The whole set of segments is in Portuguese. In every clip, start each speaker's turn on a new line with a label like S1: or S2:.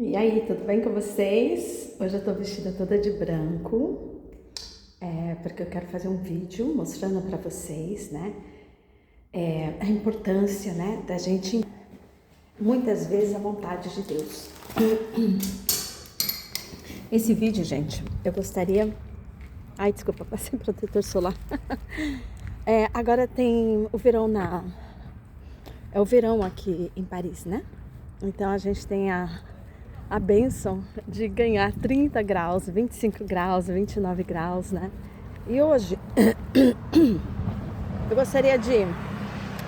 S1: E aí, tudo bem com vocês? Hoje eu tô vestida toda de branco, porque eu quero fazer um vídeo mostrando pra vocês, né, a importância, né, da gente, muitas vezes, a vontade de Deus. Esse vídeo, gente, eu gostaria... Ai, desculpa, passei protetor solar. Agora tem o verão É o verão aqui em Paris, né? Então a gente tem a bênção de ganhar 30 graus, 25 graus, 29 graus, né? E hoje eu gostaria de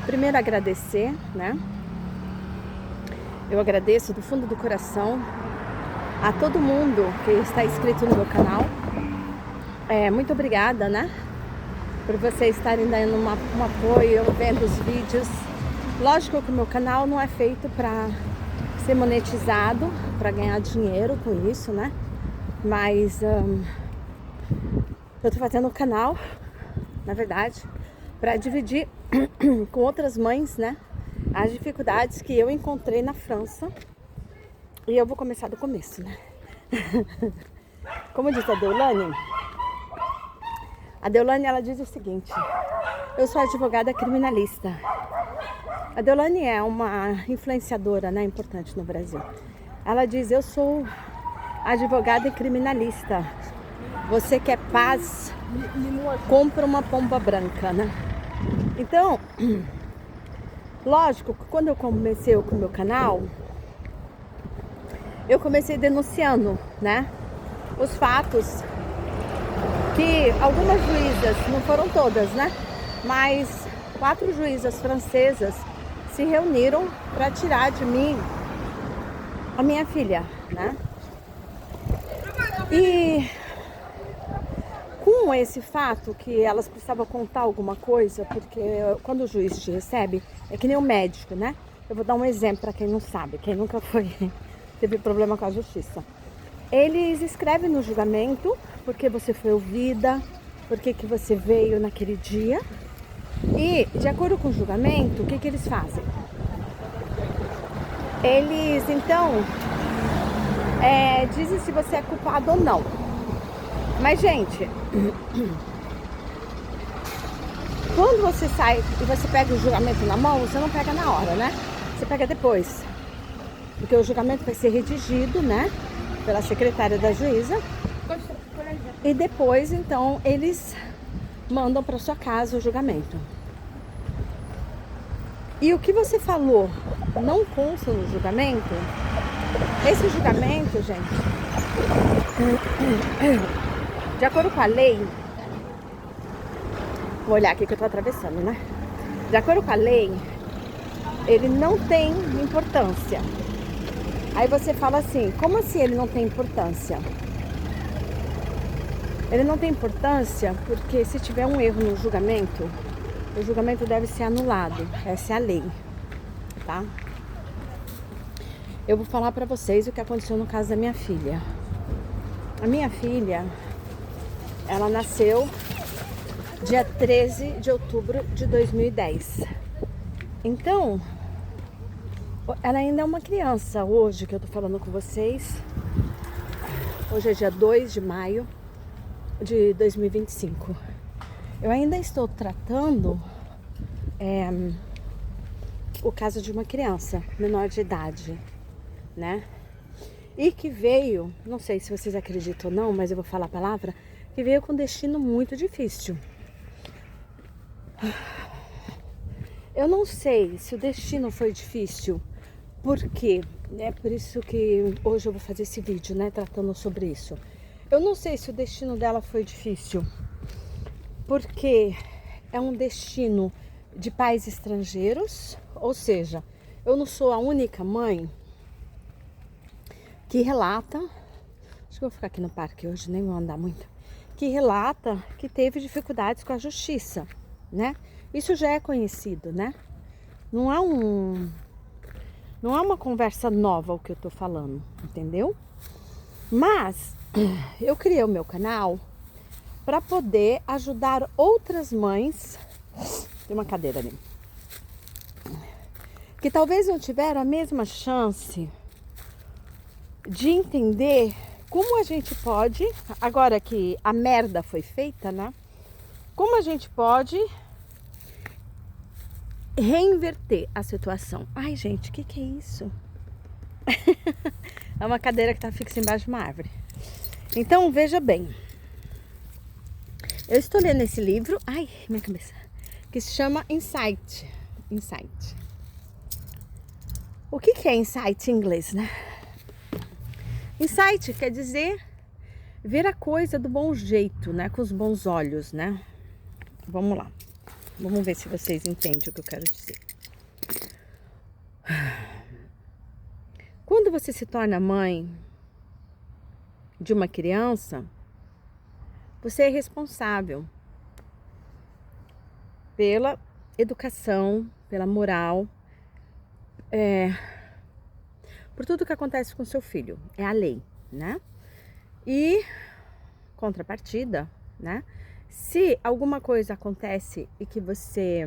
S1: primeiro agradecer, né? Eu agradeço do fundo do coração a todo mundo que está inscrito no meu canal. Muito obrigada, né? Por vocês estarem dando um apoio, vendo os vídeos. Lógico que o meu canal não é feito para ser monetizado, para ganhar dinheiro com isso, né? Mas eu tô fazendo o canal, na verdade, para dividir com outras mães, né, as dificuldades que eu encontrei na França. E eu vou começar do começo, né? Como diz a Deolane, ela diz o seguinte: eu sou advogada criminalista. A Deolane é uma influenciadora, né, importante no Brasil. Ela diz: eu sou advogada e criminalista. Você quer paz? Compra uma pomba branca, né? Então, lógico que quando eu comecei com o meu canal, eu comecei denunciando, né, os fatos que algumas juízas, não foram todas, né, mas 4 juízas francesas se reuniram para tirar de mim a minha filha, né? E com esse fato que elas precisavam contar alguma coisa, porque quando o juiz te recebe, é que nem o médico, né? Eu vou dar um exemplo para quem não sabe, quem nunca teve problema com a justiça. Eles escrevem no julgamento porque você foi ouvida, porque que você veio naquele dia. E, de acordo com o julgamento, o que eles fazem? Eles, então, dizem se você é culpado ou não. Mas, gente, quando você sai e você pega o julgamento na mão, você não pega na hora, né? Você pega depois. Porque o julgamento vai ser redigido, né, pela secretária da juíza. E depois, então, eles mandam para sua casa o julgamento. E o que você falou não consta no julgamento. Esse julgamento, gente, de acordo com a lei, vou olhar aqui que eu tô atravessando, né? De acordo com a lei, ele não tem importância. Aí você fala assim: como assim ele não tem importância? Ele não tem importância porque se tiver um erro no julgamento, o julgamento deve ser anulado. Essa é a lei, tá? Eu vou falar pra vocês o que aconteceu no caso da minha filha. A minha filha, ela nasceu dia 13 de outubro de 2010. Então, ela ainda é uma criança hoje que eu tô falando com vocês. Hoje é dia 2 de maio de 2025. Eu ainda estou tratando o caso de uma criança menor de idade, né? E que veio, não sei se vocês acreditam ou não, mas eu vou falar a palavra, que veio com um destino muito difícil. Eu não sei se o destino foi difícil, porque é por isso que hoje eu vou fazer esse vídeo, né, tratando sobre isso. Eu não sei se o destino dela foi difícil, porque é um destino de pais estrangeiros, ou seja, eu não sou a única mãe que relata, acho que eu vou ficar aqui no parque hoje, nem vou andar muito, que relata que teve dificuldades com a justiça, né? Isso já é conhecido, né? Não é uma conversa nova o que eu tô falando, entendeu? Mas eu criei o meu canal para poder ajudar outras mães. Tem uma cadeira ali, que talvez não tiveram a mesma chance de entender como a gente pode, agora que a merda foi feita, né? Como a gente pode reinverter a situação. Ai, gente, o que é isso? É uma cadeira que tá fixa embaixo de uma árvore. Então, veja bem. Eu estou lendo esse livro, ai, minha cabeça, que se chama Insight. Insight. O que é insight em inglês, né? Insight quer dizer ver a coisa do bom jeito, né? Com os bons olhos, né? Vamos lá. Vamos ver se vocês entendem o que eu quero dizer. Quando você se torna mãe de uma criança, você é responsável pela educação, pela moral, por tudo que acontece com seu filho. É a lei, né? E, contrapartida, né? Se alguma coisa acontece e que você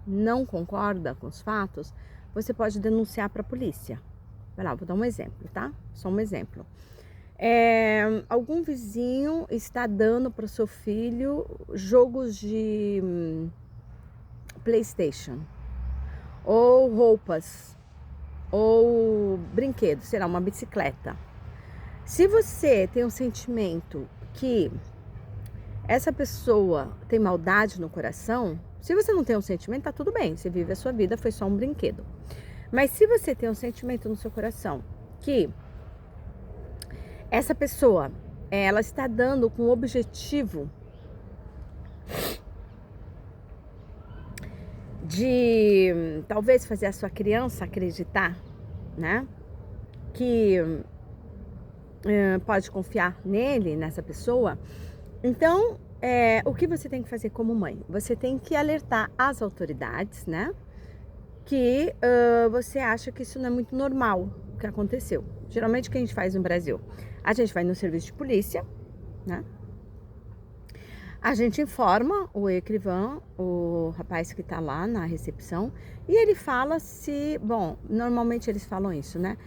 S1: não concorda com os fatos, você pode denunciar para a polícia. Vai lá, vou dar um exemplo, tá? Só um exemplo. Algum vizinho está dando para o seu filho jogos de PlayStation, ou roupas, ou brinquedos, sei lá, uma bicicleta. Se você tem um sentimento que essa pessoa tem maldade no coração, se você não tem um sentimento, tá tudo bem, você vive a sua vida, foi só um brinquedo. Mas se você tem um sentimento no seu coração que essa pessoa, ela está dando com o objetivo de talvez fazer a sua criança acreditar, né, que pode confiar nele, nessa pessoa, então o que você tem que fazer como mãe? Você tem que alertar as autoridades, né, que você acha que isso não é muito normal, o que aconteceu. Geralmente o que a gente faz no Brasil? A gente vai no serviço de polícia, né? A gente informa o escrivão, o rapaz que tá lá na recepção, e ele fala se, bom, normalmente eles falam isso, né?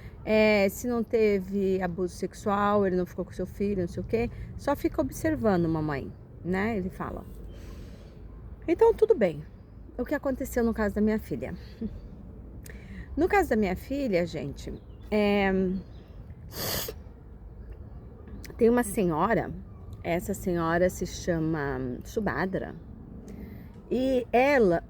S1: Se não teve abuso sexual, ele não ficou com seu filho, não sei o quê, só fica observando, mamãe, né? Ele fala. Então, tudo bem. O que aconteceu no caso da minha filha? No caso da minha filha, gente, tem uma senhora, essa senhora se chama Subhadra, e ela,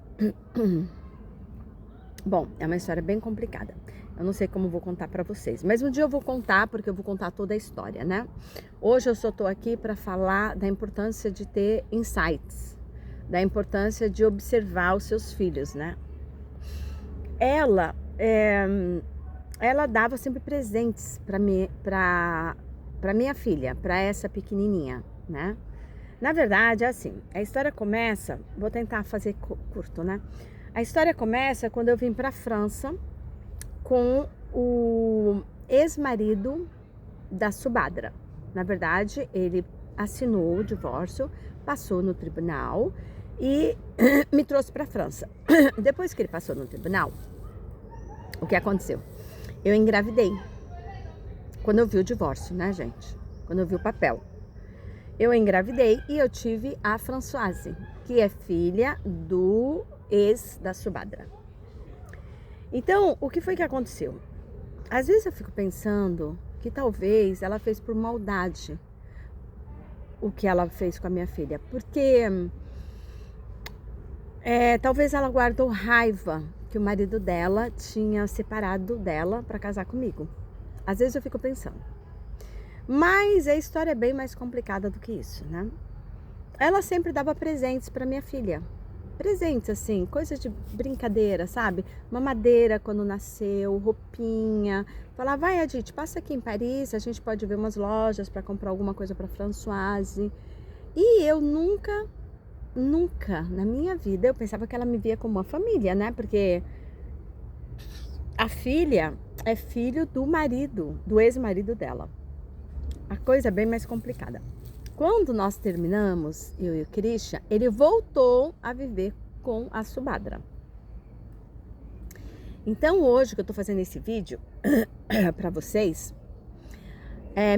S1: bom, é uma história bem complicada, eu não sei como vou contar pra vocês, mas um dia eu vou contar, porque eu vou contar toda a história, né? Hoje eu só tô aqui pra falar da importância de ter insights, da importância de observar os seus filhos, né? Ela dava sempre presentes para minha filha, para essa pequenininha, né? Na verdade, é assim, a história começa, vou tentar fazer curto, né? A história começa quando eu vim para a França com o ex-marido da Subhadra. Na verdade, ele assinou o divórcio, passou no tribunal e me trouxe para a França. Depois que ele passou no tribunal, o que aconteceu? Eu engravidei. Quando eu vi o divórcio, né, gente? Quando eu vi o papel. Eu engravidei e eu tive a Françoise, que é filha do ex da Subhadra. Então, o que foi que aconteceu? Às vezes eu fico pensando que talvez ela fez por maldade o que ela fez com a minha filha. Porque talvez ela guardou raiva que o marido dela tinha separado dela para casar comigo. Às vezes eu fico pensando. Mas a história é bem mais complicada do que isso, né? Ela sempre dava presentes para minha filha. Presentes, assim, coisas de brincadeira, sabe? Mamadeira quando nasceu, roupinha. Falava, vai, Adite, passa aqui em Paris, a gente pode ver umas lojas para comprar alguma coisa para Françoise. E eu nunca na minha vida, eu pensava que ela me via como uma família, né? Porque a filha é filho do marido, do ex-marido dela. A coisa é bem mais complicada. Quando nós terminamos, eu e o Christian, ele voltou a viver com a Subhadra. Então hoje que eu tô fazendo esse vídeo para vocês,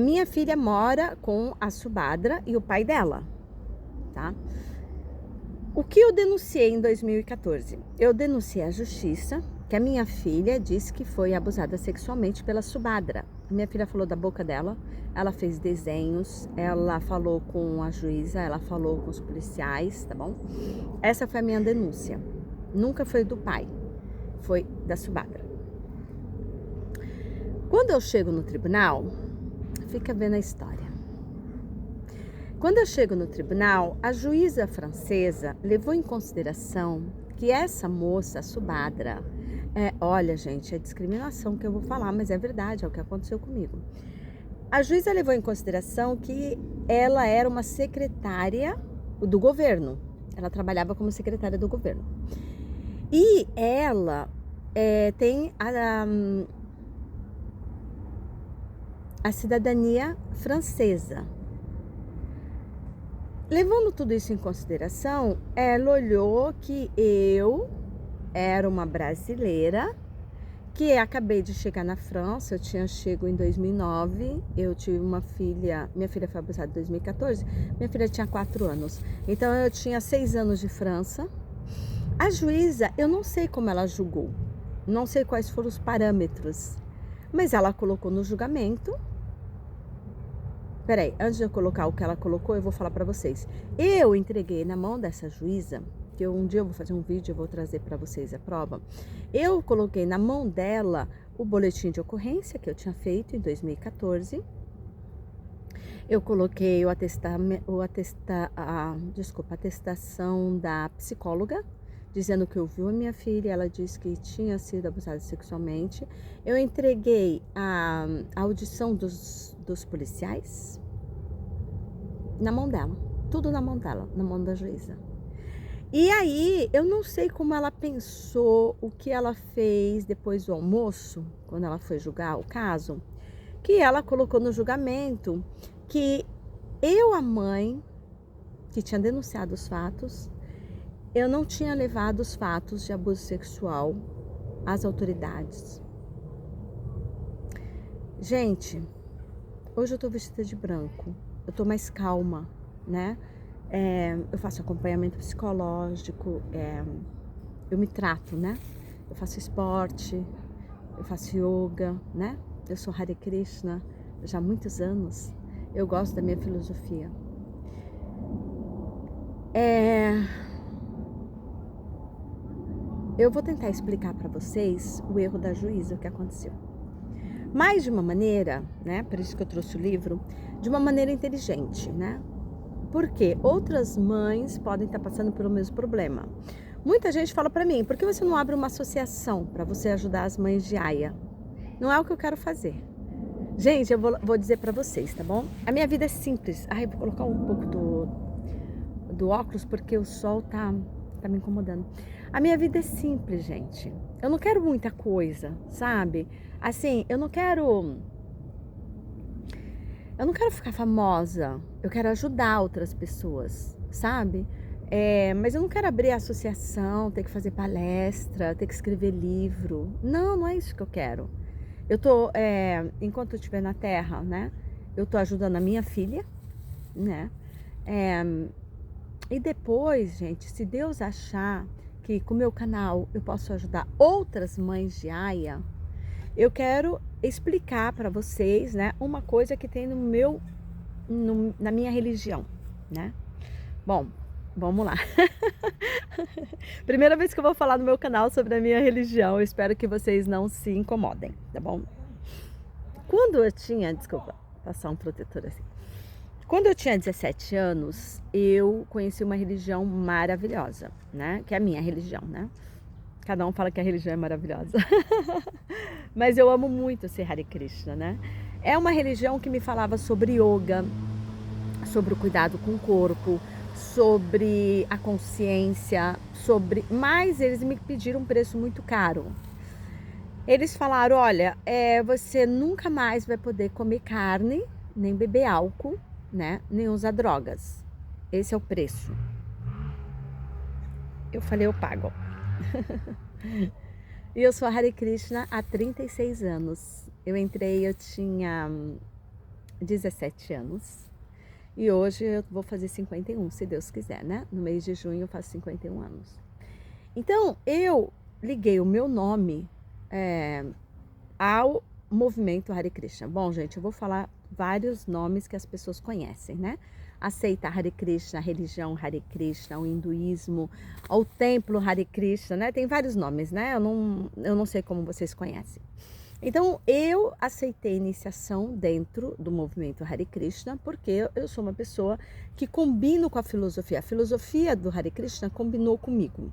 S1: Minha filha mora com a Subhadra e o pai dela, tá? O que eu denunciei em 2014? Eu denunciei à justiça que a minha filha disse que foi abusada sexualmente pela Subhadra. Minha filha falou da boca dela, ela fez desenhos, ela falou com a juíza, ela falou com os policiais, tá bom? Essa foi a minha denúncia. Nunca foi do pai, foi da Subhadra. Quando eu chego no tribunal, fica vendo a história. Quando eu chego no tribunal, a juíza francesa levou em consideração que essa moça, a Subhadra, olha gente, é discriminação que eu vou falar, mas é verdade, é o que aconteceu comigo. A juíza levou em consideração que ela era uma secretária do governo, ela trabalhava como secretária do governo. E ela tem a cidadania francesa. Levando tudo isso em consideração, ela olhou que eu era uma brasileira, que acabei de chegar na França, eu tinha chego em 2009, eu tive uma filha, minha filha foi abusada em 2014, minha filha tinha 4 anos, então eu tinha 6 anos de França. A juíza, eu não sei como ela julgou, não sei quais foram os parâmetros, mas ela colocou no julgamento. Peraí, antes de eu colocar o que ela colocou, eu vou falar pra vocês. Eu entreguei na mão dessa juíza, que um dia eu vou fazer um vídeo, eu vou trazer pra vocês a prova. Eu coloquei na mão dela o boletim de ocorrência que eu tinha feito em 2014. Eu coloquei a atestação da psicóloga, dizendo que ouviu a minha filha, ela disse que tinha sido abusada sexualmente. Eu entreguei a audição dos policiais na mão dela, tudo na mão dela, na mão da juíza. E aí, eu não sei como ela pensou, o que ela fez depois do almoço, quando ela foi julgar o caso, que ela colocou no julgamento que eu, a mãe, que tinha denunciado os fatos, eu não tinha levado os fatos de abuso sexual às autoridades. Gente, hoje eu tô vestida de branco, eu tô mais calma, né? Eu faço acompanhamento psicológico, eu me trato, né? Eu faço esporte, eu faço yoga, né? Eu sou Hare Krishna já há muitos anos, eu gosto da minha filosofia. Eu vou tentar explicar para vocês o erro da juíza, o que aconteceu. Mas de uma maneira, né, por isso que eu trouxe o livro, de uma maneira inteligente, né? Porque outras mães podem estar passando pelo mesmo problema. Muita gente fala para mim, por que você não abre uma associação para você ajudar as mães de aia? Não é o que eu quero fazer. Gente, eu vou dizer para vocês, tá bom? A minha vida é simples. Ai, eu vou colocar um pouco do óculos porque o sol tá me incomodando. A minha vida é simples, gente. Eu não quero muita coisa, sabe? Assim, eu não quero ficar famosa. Eu quero ajudar outras pessoas, sabe? Mas eu não quero abrir associação, ter que fazer palestra, ter que escrever livro. Não, não é isso que eu quero. Eu tô, enquanto eu estiver na Terra, né? Eu tô ajudando a minha filha, né? E depois, gente, se Deus achar que com o meu canal eu posso ajudar outras mães de aia, eu quero explicar para vocês, né, uma coisa que tem na minha religião, né? Bom, vamos lá. Primeira vez que eu vou falar no meu canal sobre a minha religião, eu espero que vocês não se incomodem, tá bom? Quando eu tinha, desculpa, passar um protetor assim. Quando eu tinha 17 anos, eu conheci uma religião maravilhosa, né? Que é a minha religião, né? Cada um fala que a religião é maravilhosa. Mas eu amo muito ser Hare Krishna, né? É uma religião que me falava sobre yoga, sobre o cuidado com o corpo, sobre a consciência, mas eles me pediram um preço muito caro. Eles falaram, olha, você nunca mais vai poder comer carne, nem beber álcool, né? Nem usar drogas. Esse é o preço. Eu falei, eu pago. E eu sou Hare Krishna há 36 anos. Eu tinha 17 anos. E hoje eu vou fazer 51, se Deus quiser, né? No mês de junho eu faço 51 anos. Então, eu liguei o meu nome ao movimento Hare Krishna. Bom, gente, eu vou falar vários nomes que as pessoas conhecem, né? Aceita Hare Krishna, a religião Hare Krishna, o hinduísmo, o templo Hare Krishna, né? Tem vários nomes, né? Eu não sei como vocês conhecem. Então, eu aceitei iniciação dentro do movimento Hare Krishna, porque eu sou uma pessoa que combino com a filosofia. A filosofia do Hare Krishna combinou comigo.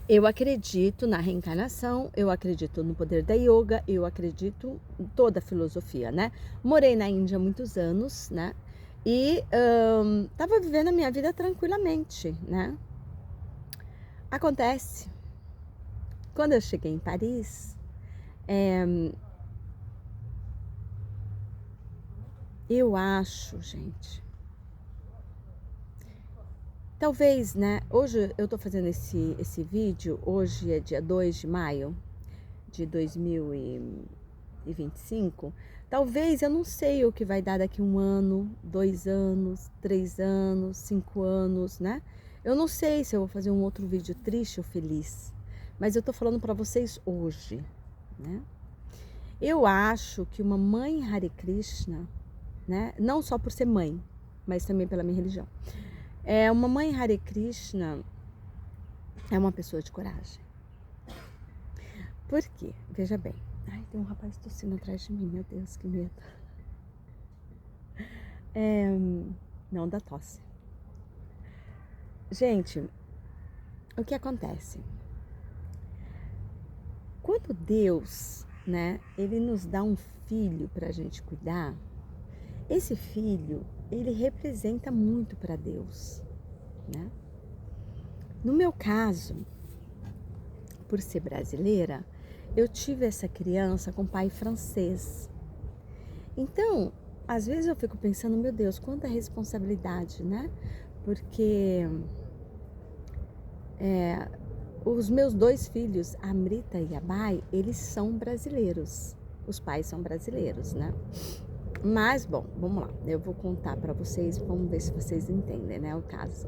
S1: Eu acredito na reencarnação, eu acredito no poder da yoga, eu acredito em toda a filosofia, né? Morei na Índia há muitos anos, né? E estava vivendo a minha vida tranquilamente, né? Acontece, quando eu cheguei em Paris, eu acho, gente, talvez, né? Hoje eu tô fazendo esse vídeo, hoje é dia 2 de maio de 2025. Talvez, eu não sei o que vai dar daqui 1 ano, 2 anos, 3 anos, 5 anos, né? Eu não sei se eu vou fazer um outro vídeo triste ou feliz, mas eu tô falando para vocês hoje, né? Eu acho que uma mãe Hare Krishna, né? Não só por ser mãe, mas também pela minha religião. Uma mãe Hare Krishna é uma pessoa de coragem. Por quê? Veja bem. Ai, tem um rapaz tossindo atrás de mim, meu Deus, que medo. Não dá tosse. Gente, o que acontece? Quando Deus, né, ele nos dá um filho para a gente cuidar, esse filho, ele representa muito para Deus, né? No meu caso, por ser brasileira, eu tive essa criança com pai francês. Então, às vezes eu fico pensando, meu Deus, quanta responsabilidade, né? Porque os meus 2 filhos, a Amrita e a Bai, eles são brasileiros. Os pais são brasileiros, né? Mas, bom, vamos lá. Eu vou contar para vocês, vamos ver se vocês entendem, né, o caso.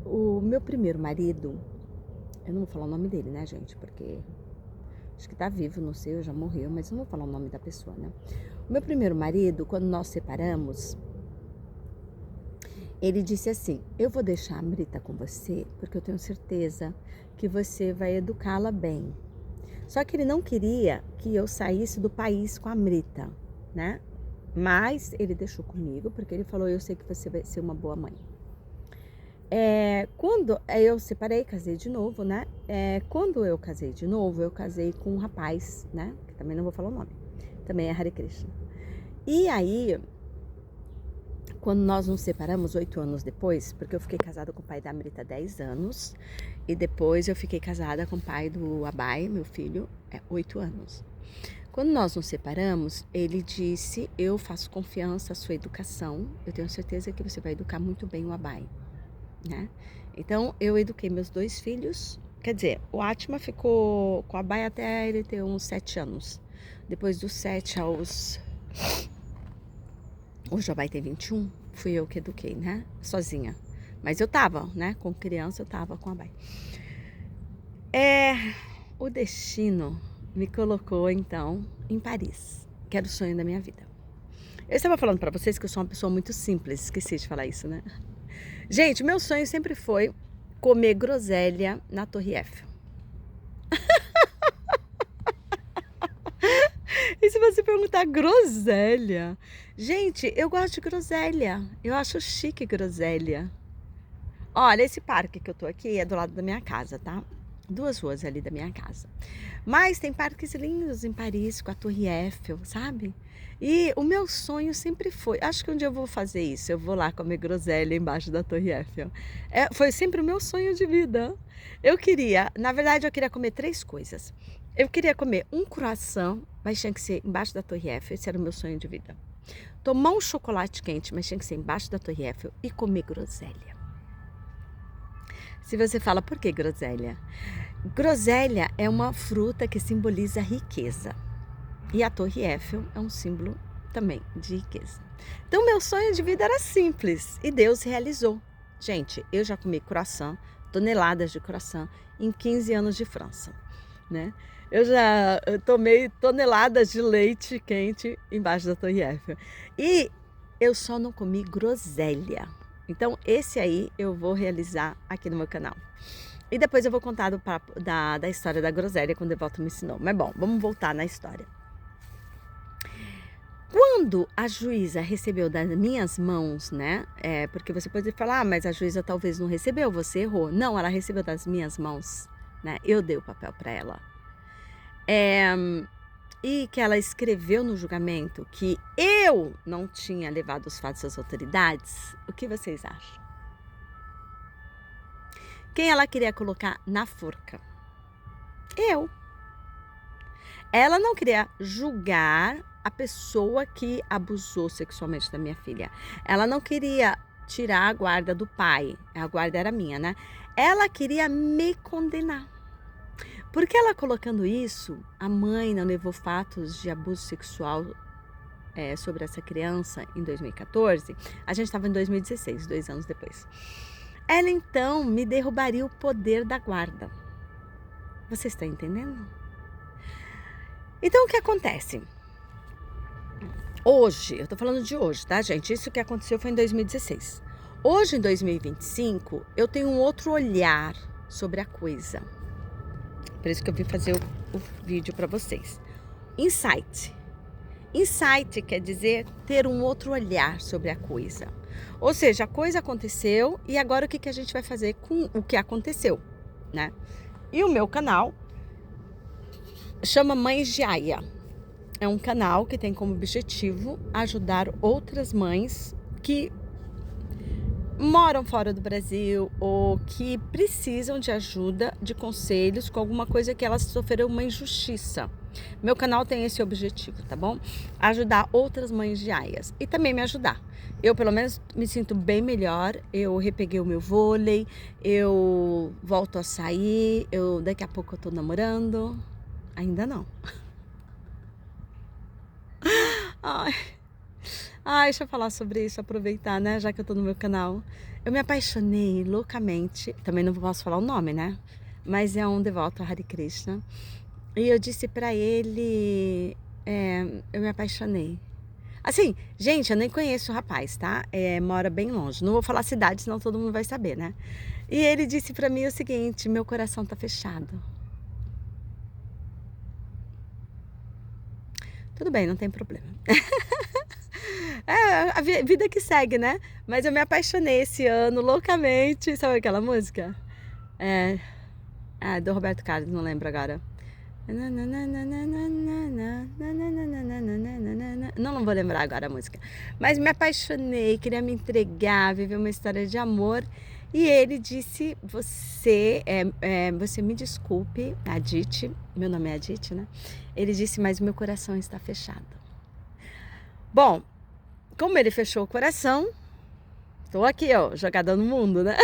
S1: O meu primeiro marido, eu não vou falar o nome dele, né, gente, porque acho que tá vivo, não sei, já morreu, mas não vou falar o nome da pessoa, né. O meu primeiro marido, quando nós separamos, ele disse assim, eu vou deixar a Amrita com você, porque eu tenho certeza que você vai educá-la bem. Só que ele não queria que eu saísse do país com a Amrita, né? Mas ele deixou comigo, porque ele falou, eu sei que você vai ser uma boa mãe. Quando eu separei, casei de novo, né? Quando eu casei de novo, eu casei com um rapaz, né? Que também não vou falar o nome. Também é Hare Krishna. E aí, quando nós nos separamos 8 anos depois, porque eu fiquei casada com o pai da Amrita 10 anos, e depois eu fiquei casada com o pai do Abai, meu filho, 8 anos. Quando nós nos separamos, ele disse, eu faço confiança à sua educação, eu tenho certeza que você vai educar muito bem o Abai, né? Então, eu eduquei meus 2 filhos, quer dizer, o Atma ficou com o Abai até ele ter uns 7 anos. Depois dos 7 aos... Hoje o Abai tem 21, fui eu que eduquei, né? Sozinha. Mas eu tava, né? Com criança eu tava com o Abai. O destino me colocou, então, em Paris, que era o sonho da minha vida. Eu estava falando para vocês que eu sou uma pessoa muito simples, esqueci de falar isso, né? Gente, meu sonho sempre foi comer groselha na Torre Eiffel. E se você perguntar groselha? Gente, eu gosto de groselha, eu acho chique groselha. Olha, esse parque que eu tô aqui é do lado da minha casa, tá? 2 ruas ali da minha casa. Mas tem parques lindos em Paris, com a Torre Eiffel, sabe? E o meu sonho sempre foi, acho que um dia eu vou fazer isso, eu vou lá comer groselha embaixo da Torre Eiffel. Foi sempre o meu sonho de vida. Na verdade eu queria comer 3 coisas. Eu queria comer um croissant, mas tinha que ser embaixo da Torre Eiffel, esse era o meu sonho de vida. Tomar um chocolate quente, mas tinha que ser embaixo da Torre Eiffel e comer groselha. Se você fala, por que groselha? Groselha é uma fruta que simboliza riqueza. E a Torre Eiffel é um símbolo também de riqueza. Então, meu sonho de vida era simples e Deus realizou. Gente, eu já comi croissant, toneladas de croissant, em 15 anos de França, né? Eu tomei toneladas de leite quente embaixo da Torre Eiffel. E eu só não comi groselha. Então, esse aí eu vou realizar aqui no meu canal. E depois eu vou contar da história da groselha quando o Devoto me ensinou. Mas bom, vamos voltar na história. Quando a juíza recebeu das minhas mãos, né? Porque você pode falar, mas a juíza talvez não recebeu, você errou. Não, ela recebeu das minhas mãos, né? Eu dei o papel para ela. E que ela escreveu no julgamento que eu não tinha levado os fatos às autoridades. O que vocês acham? Quem ela queria colocar na forca? Eu. Ela não queria julgar a pessoa que abusou sexualmente da minha filha. Ela não queria tirar a guarda do pai. A guarda era minha, né? Ela queria me condenar. Porque ela colocando isso, a mãe não levou fatos de abuso sexual sobre essa criança em 2014. A gente estava em 2016, 2 anos depois. Ela então me derrubaria o poder da guarda. Você está entendendo? Então o que acontece? Hoje, eu tô falando de hoje, tá, gente? Isso que aconteceu foi em 2016. Hoje, em 2025, eu tenho um outro olhar sobre a coisa. Por isso que eu vim fazer o vídeo para vocês. Insight. Insight quer dizer ter um outro olhar sobre a coisa. Ou seja, a coisa aconteceu e agora o que a gente vai fazer com o que aconteceu, né? E o meu canal chama Mães de Aya. É um canal que tem como objetivo ajudar outras mães que moram fora do Brasil ou que precisam de ajuda, de conselhos com alguma coisa que elas sofreram uma injustiça. Meu canal tem esse objetivo, tá bom? Ajudar outras mães de aias e também me ajudar. Eu, pelo menos, me sinto bem melhor. Eu repeguei o meu vôlei, eu volto a sair, daqui a pouco eu tô namorando. Ainda não. Deixa eu falar sobre isso, aproveitar, né? Já que eu tô no meu canal. Eu me apaixonei loucamente. Também não posso falar o nome, né? Mas é um devoto a Hare Krishna. E eu disse pra ele, eu me apaixonei. Assim, gente, eu nem conheço o rapaz, tá? Mora bem longe. Não vou falar a cidade, senão todo mundo vai saber, né? E ele disse pra mim o seguinte, meu coração tá fechado. Tudo bem, não tem problema. A vida que segue, né? Mas eu me apaixonei esse ano loucamente. Sabe aquela música? Do Roberto Carlos, não lembro agora. Não vou lembrar agora a música. Mas me apaixonei, queria me entregar, viver uma história de amor. E ele disse, você me desculpe, Aditi, meu nome é Aditi, né? Ele disse, mas meu coração está fechado. Bom, como ele fechou o coração, estou aqui, ó, jogada no mundo, né?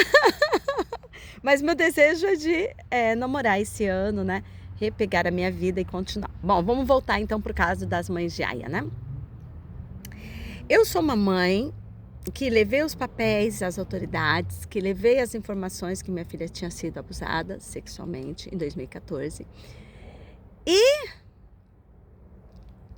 S1: Mas meu desejo é de namorar esse ano, né? Repegar a minha vida e continuar. Bom, vamos voltar então pro caso das mães de Aya, né? Eu sou uma mãe que levei os papéis às autoridades, que levei as informações que minha filha tinha sido abusada sexualmente em 2014. E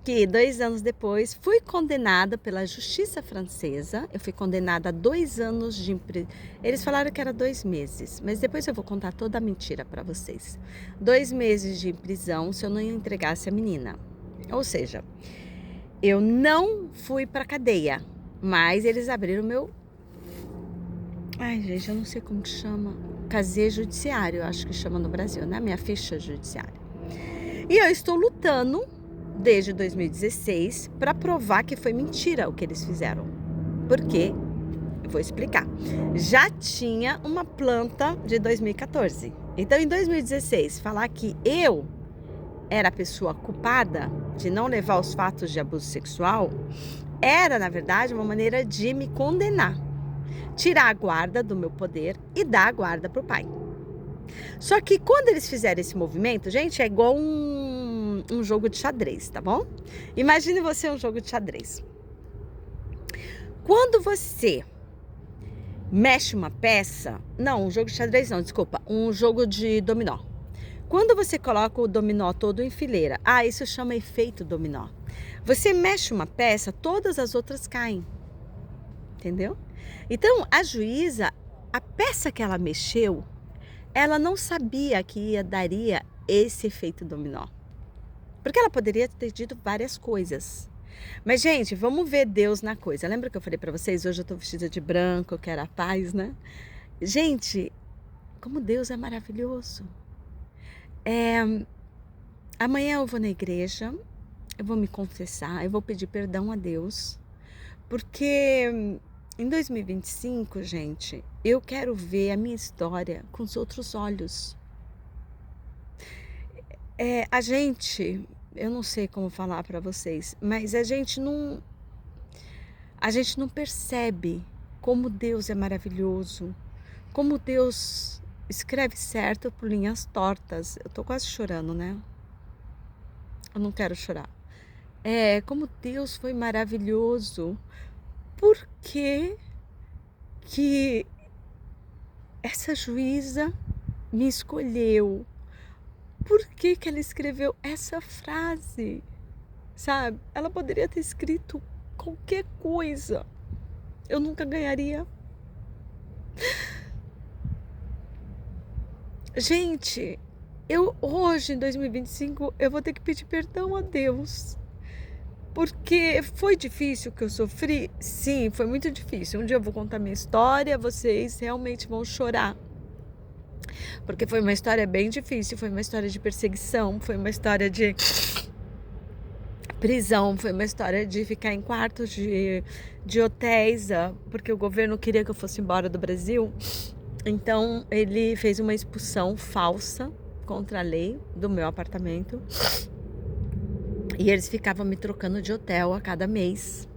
S1: que 2 anos depois fui condenada pela justiça francesa. Eu fui condenada a 2 anos de prisão. Eles falaram que era 2 meses, mas depois eu vou contar toda a mentira para vocês. 2 meses de prisão se eu não entregasse a menina. Ou seja, eu não fui para cadeia, mas eles abriram meu... Ai, gente, eu não sei como que chama. Casier judiciário, eu acho que chama no Brasil, né? Minha ficha judiciária. E eu estou lutando desde 2016 para provar que foi mentira o que eles fizeram. Por quê? Eu vou explicar. Já tinha uma planta de 2014. Então, em 2016, falar que eu era a pessoa culpada de não levar os fatos de abuso sexual era, na verdade, uma maneira de me condenar. Tirar a guarda do meu poder e dar a guarda pro pai. Só que quando eles fizeram esse movimento, gente, é igual um jogo de xadrez, tá bom? Imagine você um jogo de xadrez. Quando você mexe uma peça, não, um jogo de xadrez não, desculpa, um jogo de dominó. Quando você coloca o dominó todo em fileira, isso chama efeito dominó. Você mexe uma peça, todas as outras caem, entendeu? Então, a juíza, a peça que ela mexeu, ela não sabia que daria esse efeito dominó. Porque ela poderia ter dito várias coisas. Mas, gente, vamos ver Deus na coisa. Lembra que eu falei pra vocês, hoje eu tô vestida de branco, eu quero a paz, né? Gente, como Deus é maravilhoso. Amanhã eu vou na igreja, eu vou me confessar, eu vou pedir perdão a Deus. Porque em 2025, gente, eu quero ver a minha história com os outros olhos. A gente, eu não sei como falar para vocês, mas a gente não percebe como Deus é maravilhoso, como Deus escreve certo por linhas tortas. Eu tô quase chorando, né? Eu não quero chorar. Como Deus foi maravilhoso. Por que essa juíza me escolheu? Por que ela escreveu essa frase? Sabe? Ela poderia ter escrito qualquer coisa. Eu nunca ganharia. Gente, hoje, em 2025, eu vou ter que pedir perdão a Deus. Porque foi difícil o que eu sofri? Sim, foi muito difícil. Um dia eu vou contar minha história, vocês realmente vão chorar. Porque foi uma história bem difícil, foi uma história de perseguição, foi uma história de prisão, foi uma história de ficar em quartos de hotéis, porque o governo queria que eu fosse embora do Brasil. Então ele fez uma expulsão falsa contra a lei do meu apartamento. E eles ficavam me trocando de hotel a cada mês.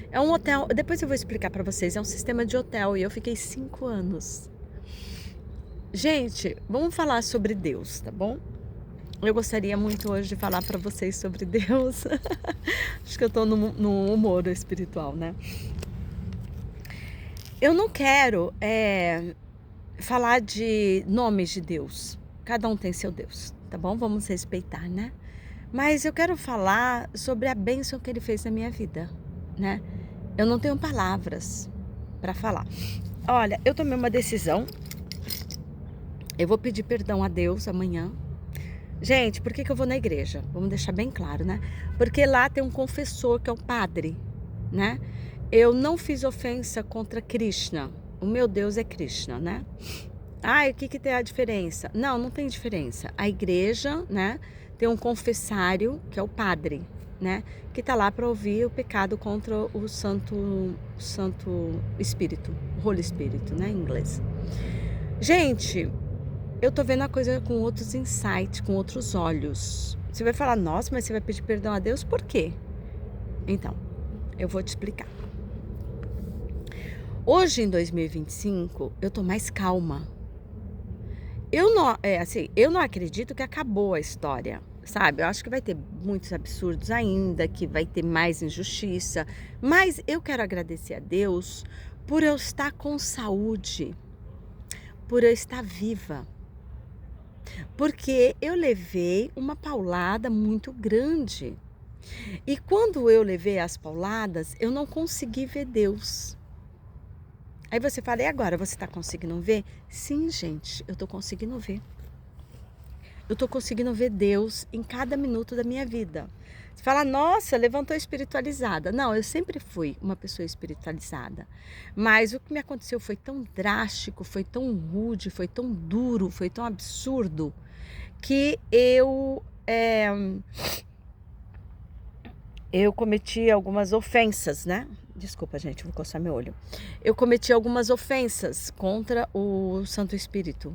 S1: É um hotel, depois eu vou explicar pra vocês, é um sistema de hotel e eu fiquei 5 anos. Gente, vamos falar sobre Deus, tá bom? Eu gostaria muito hoje de falar pra vocês sobre Deus. Acho que eu tô no humor espiritual, né? Eu não quero falar de nomes de Deus. Cada um tem seu Deus, tá bom? Vamos respeitar, né? Mas eu quero falar sobre a bênção que Ele fez na minha vida, né? Eu não tenho palavras para falar. Olha, eu tomei uma decisão. Eu vou pedir perdão a Deus amanhã. Gente, por que eu vou na igreja? Vamos deixar bem claro, né? Porque lá tem um confessor que é o padre, né? Eu não fiz ofensa contra Krishna. O meu Deus é Krishna, né? O que tem a diferença? Não, não tem diferença. A igreja, né? Tem um confessário, que é o padre, né? Que tá lá para ouvir o pecado contra o Santo Espírito, o Holy Spirit, né? Em inglês. Gente, eu tô vendo a coisa com outros insights, com outros olhos. Você vai falar, nossa, mas você vai pedir perdão a Deus? Por quê? Então, eu vou te explicar. Hoje, em 2025, eu tô mais calma. Eu não acredito que acabou a história, sabe? Eu acho que vai ter muitos absurdos ainda, que vai ter mais injustiça. Mas eu quero agradecer a Deus por eu estar com saúde, por eu estar viva. Porque eu levei uma paulada muito grande. E quando eu levei as pauladas, eu não consegui ver Deus. Aí você fala, e agora, você está conseguindo ver? Sim, gente, eu estou conseguindo ver. Eu estou conseguindo ver Deus em cada minuto da minha vida. Você fala, nossa, levantou espiritualizada. Não, eu sempre fui uma pessoa espiritualizada. Mas o que me aconteceu foi tão drástico, foi tão rude, foi tão duro, foi tão absurdo, que eu cometi algumas ofensas, né? Desculpa, gente, vou coçar meu olho. Eu cometi algumas ofensas contra o Santo Espírito.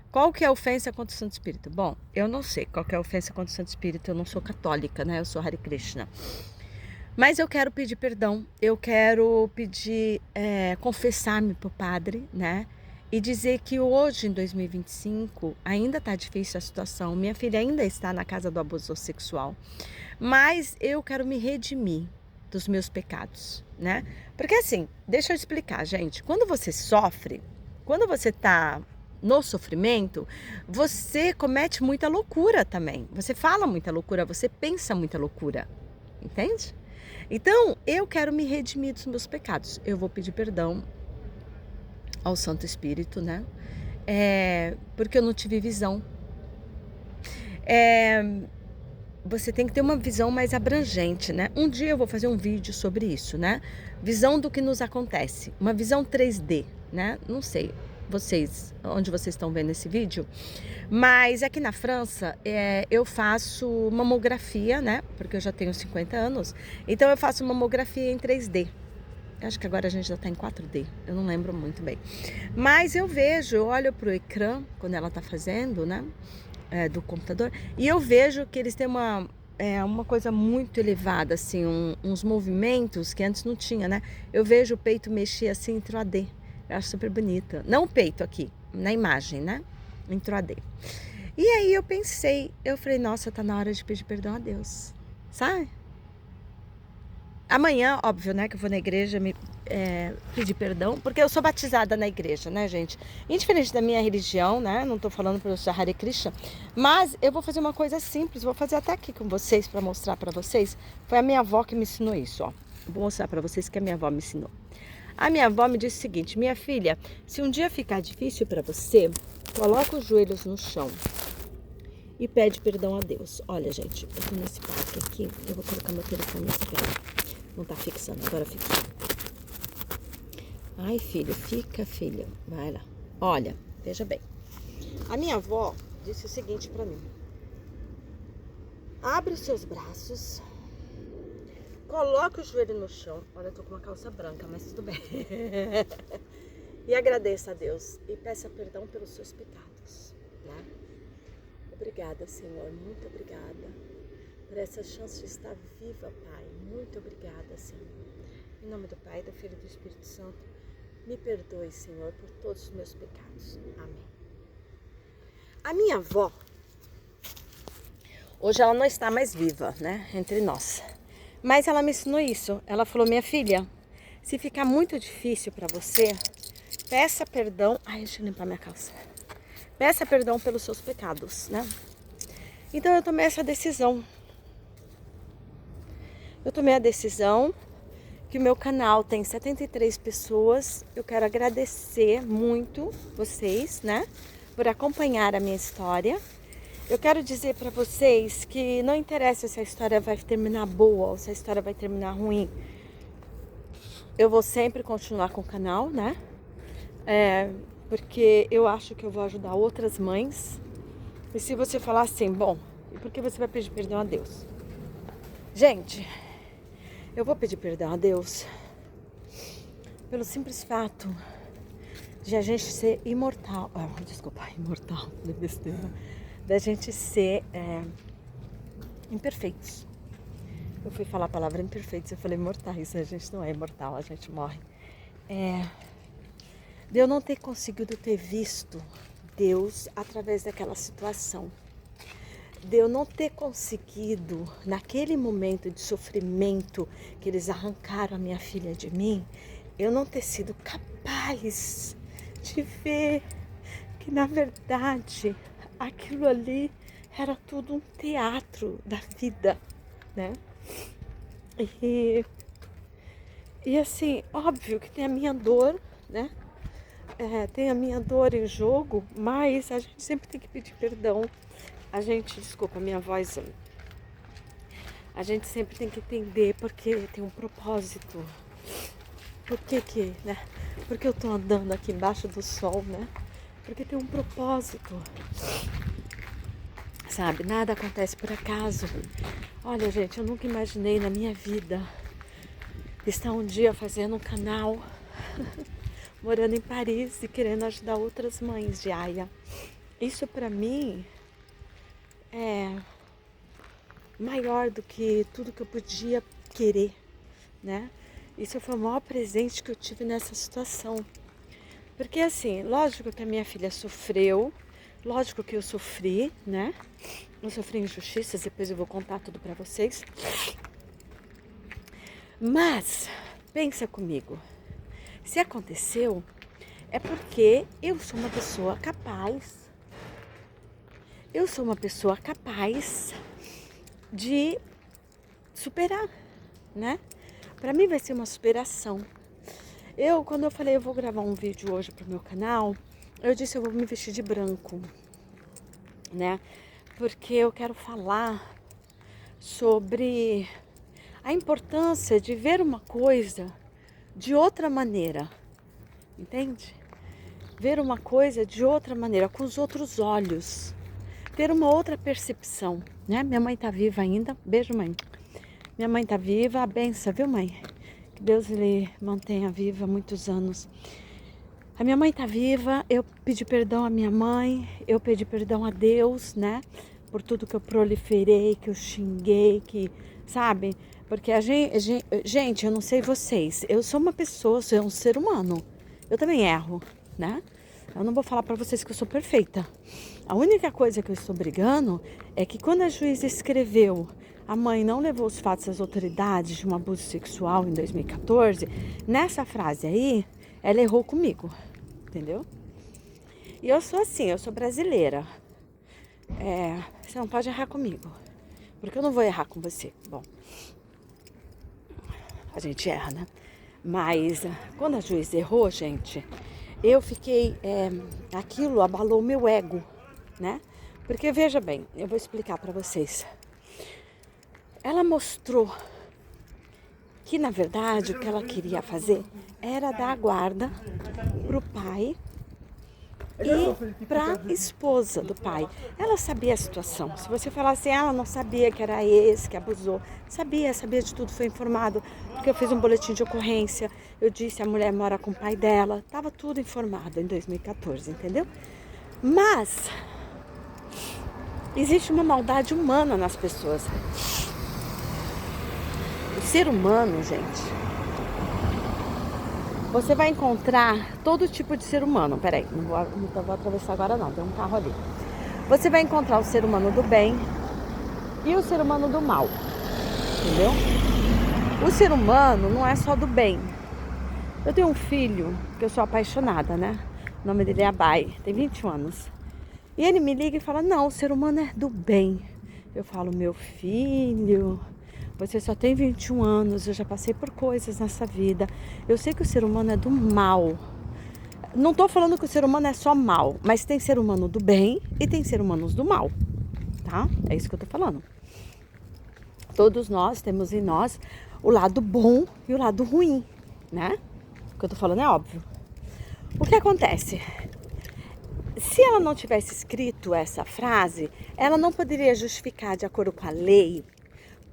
S1: Qual que é a ofensa contra o Santo Espírito? Bom, eu não sei qual que é a ofensa contra o Santo Espírito. Eu não sou católica, né? Eu sou Hare Krishna. Mas eu quero pedir perdão. Eu quero pedir, confessar-me pro padre, né? e dizer que hoje, em 2025, ainda está difícil a situação. Minha filha ainda está na casa do abuso sexual. Mas eu quero me redimir dos meus pecados, né? Porque assim, deixa eu explicar, gente. Quando você sofre, quando você está no sofrimento, você comete muita loucura também. Você fala muita loucura, você pensa muita loucura. Entende? Então, eu quero me redimir dos meus pecados. Eu vou pedir perdão ao Santo Espírito, né? Porque eu não tive visão. Você tem que ter uma visão mais abrangente, né? Um dia eu vou fazer um vídeo sobre isso, né? Visão do que nos acontece. Uma visão 3D, né? Não sei vocês, onde vocês estão vendo esse vídeo. Mas aqui na França, eu faço mamografia, né? Porque eu já tenho 50 anos. Então eu faço mamografia em 3D. Acho que agora a gente já está em 4D, eu não lembro muito bem. Mas eu vejo, eu olho para o ecrã, quando ela está fazendo, né, do computador, e eu vejo que eles têm uma coisa muito elevada, assim, uns movimentos que antes não tinha, né? Eu vejo o peito mexer assim em 3D, eu acho super bonita. Não o peito aqui, na imagem, né? Em 3D. E aí eu falei, nossa, tá na hora de pedir perdão a Deus, sabe? Amanhã, óbvio, né, que eu vou na igreja pedir perdão, porque eu sou batizada na igreja, né, gente? Indiferente da minha religião, né, não tô falando para eu ser Hare Krishna, mas eu vou fazer uma coisa simples, vou fazer até aqui com vocês, para mostrar para vocês. Foi a minha avó que me ensinou isso, ó. Vou mostrar para vocês que a minha avó me ensinou. A minha avó me disse o seguinte, minha filha, se um dia ficar difícil para você, coloca os joelhos no chão e pede perdão a Deus. Olha, gente, eu tô nesse parque aqui, eu vou colocar meu telefone nesse pé. Não tá fixando, agora fixou. Ai, filho, fica, filha. Vai lá. Olha, veja bem. A minha avó disse o seguinte pra mim. Abre os seus braços. Coloca o joelho no chão. Olha, eu tô com uma calça branca, mas tudo bem. E agradeça a Deus. E peça perdão pelos seus pecados, né? Obrigada, Senhor. Muito obrigada por essa chance de estar viva, Pai. Muito obrigada, Senhor. Em nome do Pai, do Filho e do Espírito Santo, me perdoe, Senhor, por todos os meus pecados. Amém. A minha avó, hoje ela não está mais viva, né, entre nós. Mas ela me ensinou isso. Ela falou, minha filha, se ficar muito difícil para você, peça perdão. Ai, deixa eu limpar minha calça. Peça perdão pelos seus pecados, né? Então eu tomei essa decisão. Eu tomei a decisão que o meu canal tem 73 pessoas. Eu quero agradecer muito vocês, né, por acompanhar a minha história. Eu quero dizer para vocês que não interessa se a história vai terminar boa ou se a história vai terminar ruim. Eu vou sempre continuar com o canal, né? Porque eu acho que eu vou ajudar outras mães. E se você falar assim, bom, e por que você vai pedir perdão a Deus? Gente, eu vou pedir perdão a Deus pelo simples fato de a gente ser imortal. Imortal, de besteira. Da gente ser imperfeitos. Eu fui falar a palavra imperfeitos, eu falei mortais. A gente não é imortal, a gente morre. De eu não ter conseguido ter visto Deus através daquela situação. De eu não ter conseguido, naquele momento de sofrimento que eles arrancaram a minha filha de mim, eu não ter sido capaz de ver que, na verdade, aquilo ali era tudo um teatro da vida, né? E assim, óbvio que tem a minha dor, né? Tem a minha dor em jogo, mas a gente sempre tem que pedir perdão. Desculpa a minha voz, a gente sempre tem que entender porque tem um propósito. Por que, né? Porque eu tô andando aqui embaixo do sol, né? Porque tem um propósito. Sabe, nada acontece por acaso. Olha, gente, eu nunca imaginei na minha vida estar um dia fazendo um canal, morando em Paris e querendo ajudar outras mães de aia. Isso pra mim é maior do que tudo que eu podia querer, né? Isso foi o maior presente que eu tive nessa situação. Porque assim, lógico que a minha filha sofreu, lógico que eu sofri, né? Eu sofri injustiças, depois eu vou contar tudo pra vocês. Mas, pensa comigo, se aconteceu, é porque eu sou uma pessoa capaz. Eu sou uma pessoa capaz de superar, né? Pra mim vai ser uma superação. Quando eu falei eu vou gravar um vídeo hoje pro meu canal, eu disse eu vou me vestir de branco, né? Porque eu quero falar sobre a importância de ver uma coisa de outra maneira, entende? Ver uma coisa de outra maneira, com os outros olhos, ter uma outra percepção, né? Minha mãe tá viva ainda, beijo mãe. Minha mãe tá viva, a benção, viu mãe? Que Deus lhe mantenha viva muitos anos. A minha mãe tá viva, eu pedi perdão à minha mãe, eu pedi perdão a Deus, né? Por tudo que eu proliferei, que eu xinguei, sabe? Porque gente, eu não sei vocês, eu sou uma pessoa, sou um ser humano. Eu também erro, né? Eu não vou falar pra vocês que eu sou perfeita. A única coisa que eu estou brigando é que quando a juíza escreveu a mãe não levou os fatos às autoridades de um abuso sexual em 2014, nessa frase aí, ela errou comigo, entendeu? E eu sou assim, eu sou brasileira. Você não pode errar comigo, porque eu não vou errar com você. Bom, a gente erra, né? Mas quando a juíza errou, gente, eu fiquei... aquilo abalou meu ego, né? Porque veja bem, eu vou explicar pra vocês. Ela mostrou que, na verdade, o que ela queria fazer era dar a guarda pro pai e para a esposa do pai. Ela sabia a situação. Se você falar assim, ela não sabia que era esse que abusou. Sabia de tudo, foi informado, porque eu fiz um boletim de ocorrência. Eu disse, a mulher mora com o pai dela. Estava tudo informado em 2014, entendeu? Mas existe uma maldade humana nas pessoas. O ser humano, gente, você vai encontrar todo tipo de ser humano. Peraí, não vou atravessar agora não, tem um carro ali. Você vai encontrar o ser humano do bem e o ser humano do mal, entendeu? O ser humano não é só do bem. Eu tenho um filho que eu sou apaixonada, né? O nome dele é Abai, tem 21 anos. E ele me liga e fala, não, o ser humano é do bem. Eu falo, meu filho... Você só tem 21 anos, eu já passei por coisas nessa vida. Eu sei que o ser humano é do mal. Não tô falando que o ser humano é só mal, mas tem ser humano do bem e tem ser humanos do mal, tá? É isso que eu tô falando. Todos nós temos em nós o lado bom e o lado ruim, né? O que eu tô falando é óbvio. O que acontece? Se ela não tivesse escrito essa frase, ela não poderia justificar, de acordo com a lei,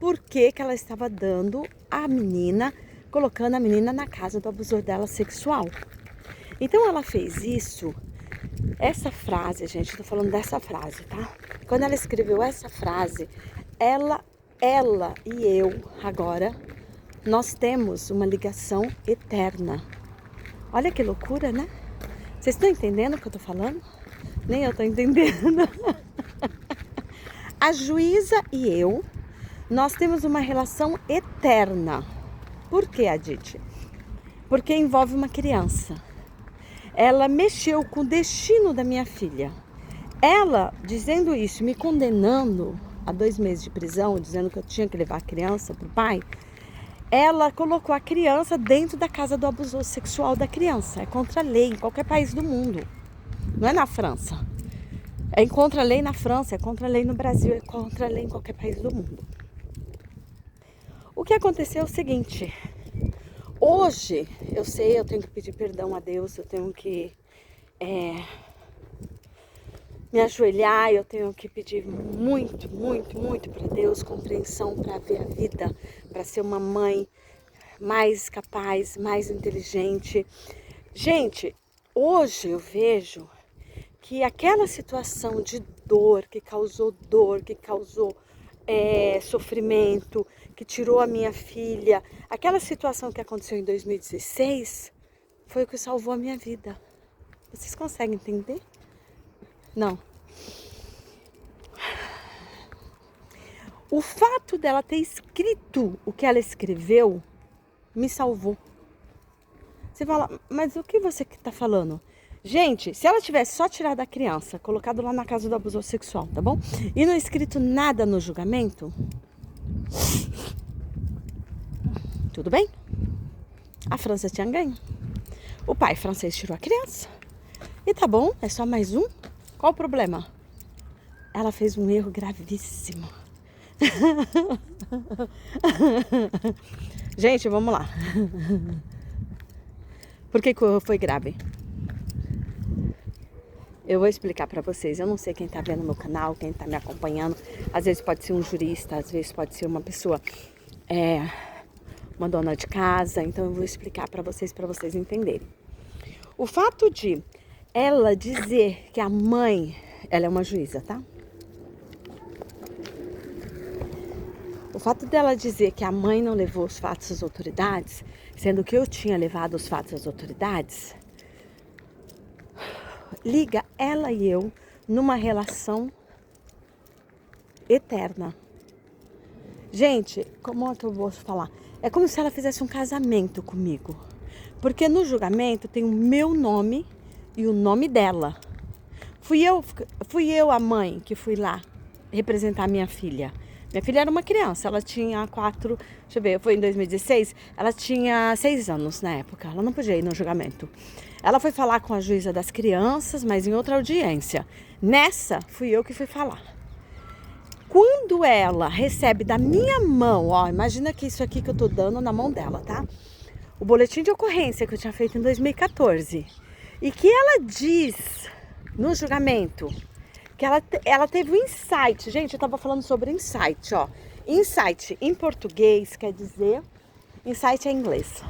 S1: por que ela estava dando a menina, colocando a menina na casa do abusador dela sexual. Então ela fez isso, essa frase, gente, tô falando dessa frase, tá? Quando ela escreveu essa frase, ela e eu, agora, nós temos uma ligação eterna. Olha que loucura, né? Vocês estão entendendo o que eu tô falando? Nem eu tô entendendo. A juíza e eu, nós temos uma relação eterna. Por que, Aditi? Porque envolve uma criança. Ela mexeu com o destino da minha filha. Ela, dizendo isso, me condenando a 2 meses de prisão, dizendo que eu tinha que levar a criança para o pai, ela colocou a criança dentro da casa do abusador sexual da criança. É contra a lei em qualquer país do mundo. Não é na França. É contra a lei na França, é contra a lei no Brasil, é contra a lei em qualquer país do mundo. O que aconteceu é o seguinte, hoje eu sei, eu tenho que pedir perdão a Deus, eu tenho que me ajoelhar, eu tenho que pedir muito, muito, muito para Deus, compreensão para ver a vida, para ser uma mãe mais capaz, mais inteligente. Gente, hoje eu vejo que aquela situação de dor, que causou sofrimento, que tirou a minha filha, aquela situação que aconteceu em 2016, foi o que salvou a minha vida. Vocês conseguem entender? Não. O fato dela ter escrito o que ela escreveu me salvou. Você fala, mas o que você está falando? Gente, se ela tivesse só tirado a criança, colocado lá na casa do abusador sexual, tá bom? E não escrito nada no julgamento, tudo bem? A França tinha ganho. O pai francês tirou a criança. E tá bom, é só mais um. Qual o problema? Ela fez um erro gravíssimo. Gente, vamos lá. Por que foi grave? Eu vou explicar pra vocês. Eu não sei quem tá vendo meu canal, quem tá me acompanhando. Às vezes pode ser um jurista, às vezes pode ser uma pessoa, uma dona de casa. Então eu vou explicar pra vocês entenderem. O fato de ela dizer que a mãe, ela é uma juíza, tá? O fato dela dizer que a mãe não levou os fatos às autoridades, sendo que eu tinha levado os fatos às autoridades, liga ela e eu numa relação eterna. Gente, como é que eu vou falar? É como se ela fizesse um casamento comigo. Porque no julgamento tem o meu nome e o nome dela. Fui eu a mãe que fui lá representar minha filha. Minha filha era uma criança, ela tinha 4, deixa eu ver, foi em 2016, ela tinha 6 anos na época, ela não podia ir no julgamento. Ela foi falar com a juíza das crianças, mas em outra audiência. Nessa, fui eu que fui falar. Quando ela recebe da minha mão, ó, imagina que isso aqui que eu tô dando na mão dela, tá? O boletim de ocorrência que eu tinha feito em 2014. E que ela diz no julgamento que ela teve um insight. Gente, eu tava falando sobre insight, ó. Insight em português quer dizer... Insight é em inglês.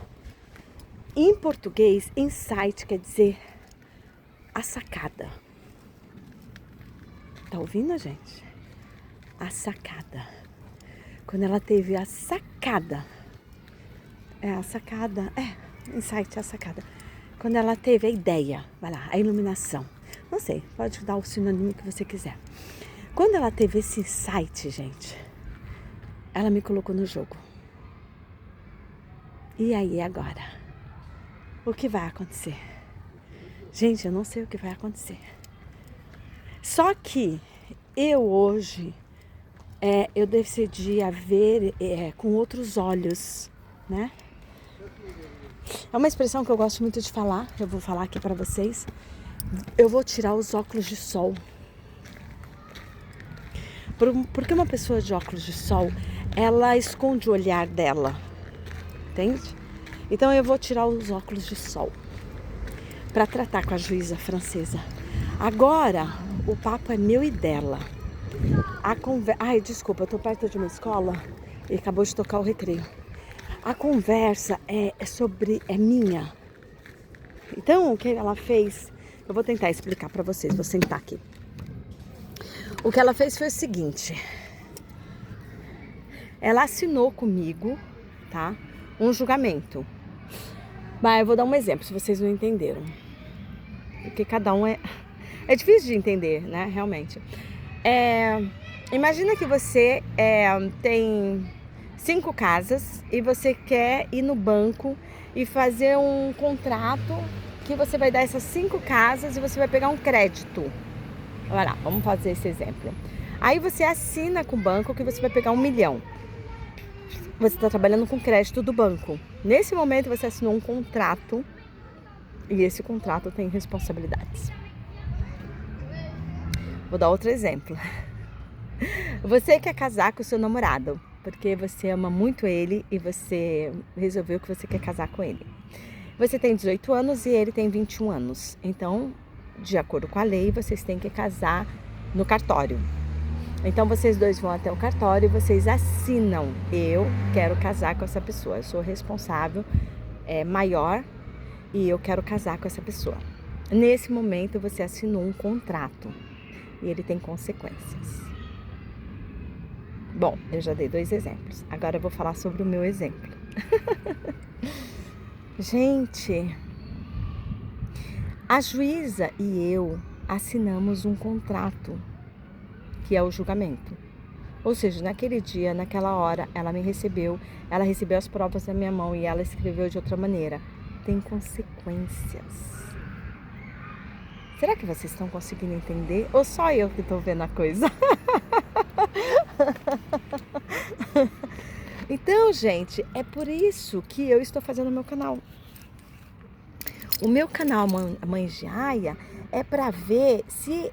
S1: Em português, insight quer dizer a sacada. Tá ouvindo, gente? A sacada. Quando ela teve a sacada... insight é a sacada. Quando ela teve a ideia, vai lá, a iluminação. Não sei, pode dar o sinônimo que você quiser. Quando ela teve esse insight, gente, ela me colocou no jogo. E aí, agora? O que vai acontecer? Gente, eu não sei o que vai acontecer. Só que eu hoje, eu decidi a ver com outros olhos, né? É uma expressão que eu gosto muito de falar, eu vou falar aqui pra vocês. Eu vou tirar os óculos de sol. Porque uma pessoa de óculos de sol, ela esconde o olhar dela, entende? Então eu vou tirar os óculos de sol para tratar com a juíza francesa. Agora, o papo é meu e dela. Ai, desculpa, eu tô perto de uma escola e acabou de tocar o recreio. A conversa é minha. Então, o que ela fez, eu vou tentar explicar para vocês, vou sentar aqui. O que ela fez foi o seguinte. Ela assinou comigo, tá? Um julgamento. Mas eu vou dar um exemplo, se vocês não entenderam. Porque cada um é difícil de entender, né? Realmente. Imagina que você tem 5 casas e você quer ir no banco e fazer um contrato que você vai dar essas 5 casas e você vai pegar um crédito. Olha lá, vamos fazer esse exemplo. Aí você assina com o banco que você vai pegar 1 milhão. Você está trabalhando com crédito do banco. Nesse momento você assinou um contrato e esse contrato tem responsabilidades. Vou dar outro exemplo. Você quer casar com o seu namorado porque você ama muito ele e você resolveu que você quer casar com ele. Você tem 18 anos e ele tem 21 anos. Então, de acordo com a lei, vocês têm que casar no cartório. Então, vocês dois vão até o cartório e vocês assinam. Eu quero casar com essa pessoa. Eu sou responsável, maior, e eu quero casar com essa pessoa. Nesse momento, você assinou um contrato e ele tem consequências. Bom, eu já dei 2 exemplos. Agora eu vou falar sobre o meu exemplo. Gente, A juíza e eu assinamos um contrato, que é o julgamento. Ou seja, naquele dia, naquela hora, ela me recebeu, ela recebeu as provas na minha mão e ela escreveu de outra maneira. Tem consequências. Será que vocês estão conseguindo entender? Ou só eu que estou vendo a coisa? Então, gente, é por isso que eu estou fazendo o meu canal. O meu canal Mães de Aia é para ver se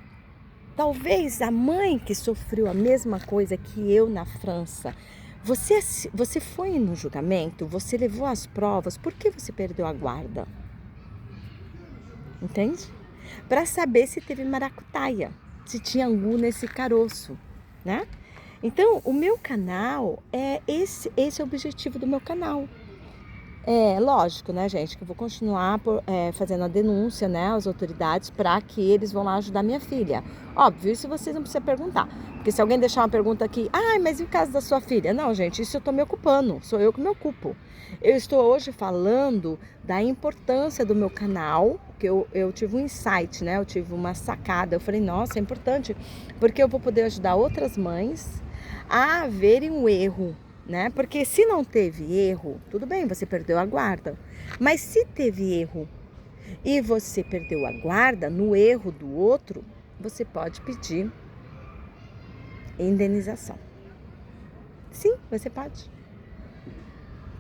S1: talvez a mãe que sofreu a mesma coisa que eu na França, você foi no julgamento, você levou as provas, por que você perdeu a guarda? Entende? Para saber se teve maracutaia, se tinha angu nesse caroço, né? Então, o meu canal esse é o objetivo do meu canal. É lógico, né, gente, que eu vou continuar fazendo a denúncia, né, às autoridades para que eles vão lá ajudar minha filha. Óbvio, isso vocês não precisam perguntar. Porque se alguém deixar uma pergunta aqui, mas e o caso da sua filha? Não, gente, isso eu estou me ocupando, sou eu que me ocupo. Eu estou hoje falando da importância do meu canal, que eu tive um insight, né, eu tive uma sacada. Eu falei, nossa, é importante, porque eu vou poder ajudar outras mães a verem o erro, né? Porque se não teve erro, tudo bem, você perdeu a guarda. Mas se teve erro e você perdeu a guarda no erro do outro, você pode pedir indenização. Sim, você pode.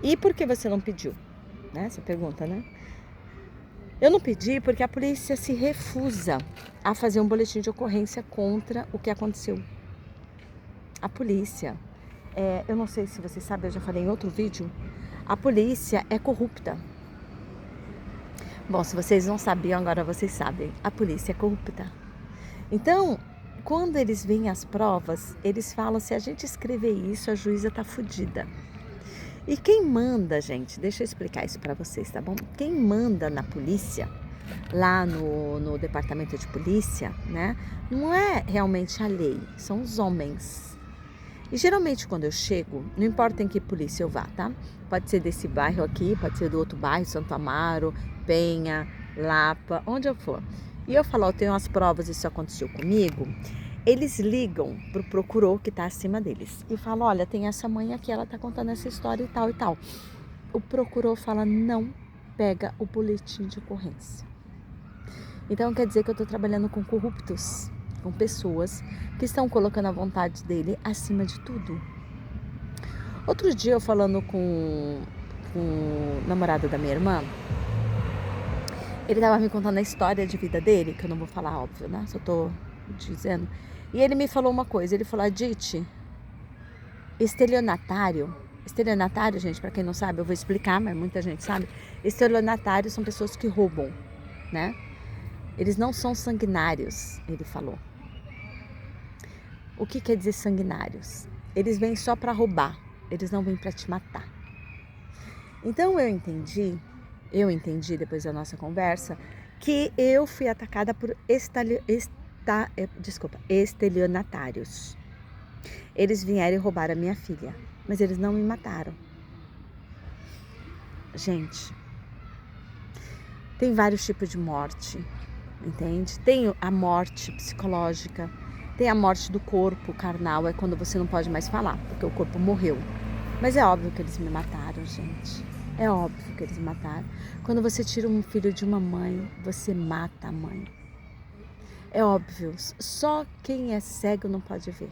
S1: E por que você não pediu? Né? Essa pergunta, né? Eu não pedi porque a polícia se refusa a fazer um boletim de ocorrência contra o que aconteceu. A polícia, eu não sei se vocês sabem, eu já falei em outro vídeo, a polícia é corrupta. Bom, se vocês não sabiam, agora vocês sabem, a polícia é corrupta. Então, quando eles veem as provas, eles falam, se a gente escrever isso, a juíza tá fodida. E quem manda, gente, deixa eu explicar isso pra vocês, tá bom? Quem manda na polícia, lá no departamento de polícia, né, não é realmente a lei, são os homens. E geralmente quando eu chego, não importa em que polícia eu vá, tá? Pode ser desse bairro aqui, pode ser do outro bairro, Santo Amaro, Penha, Lapa, onde eu for. E eu falo, eu tenho as provas, isso aconteceu comigo. Eles ligam pro procuror que tá acima deles e falam, olha, tem essa mãe aqui, ela tá contando essa história e tal e tal. O procuror fala, não pega o boletim de ocorrência. Então quer dizer que eu tô trabalhando com corruptos, com pessoas que estão colocando a vontade dele acima de tudo. Outro dia eu falando com o namorado da minha irmã, ele tava me contando a história de vida dele, que eu não vou falar, óbvio, né? Só tô dizendo. E ele me falou uma coisa, ele falou, Adite, estelionatário, gente, pra quem não sabe, eu vou explicar, mas muita gente sabe, estelionatários são pessoas que roubam, né? Eles não são sanguinários, ele falou. O que quer dizer sanguinários? Eles vêm só para roubar, eles não vêm para te matar. Então eu entendi depois da nossa conversa, que eu fui atacada por estelionatários. Eles vieram e roubaram a minha filha, mas eles não me mataram. Gente, tem vários tipos de morte, entende? Tem a morte psicológica, tem a morte do corpo carnal, é quando você não pode mais falar, porque o corpo morreu. Mas é óbvio que eles me mataram, gente. É óbvio que eles me mataram. Quando você tira um filho de uma mãe, você mata a mãe. É óbvio, só quem é cego não pode ver.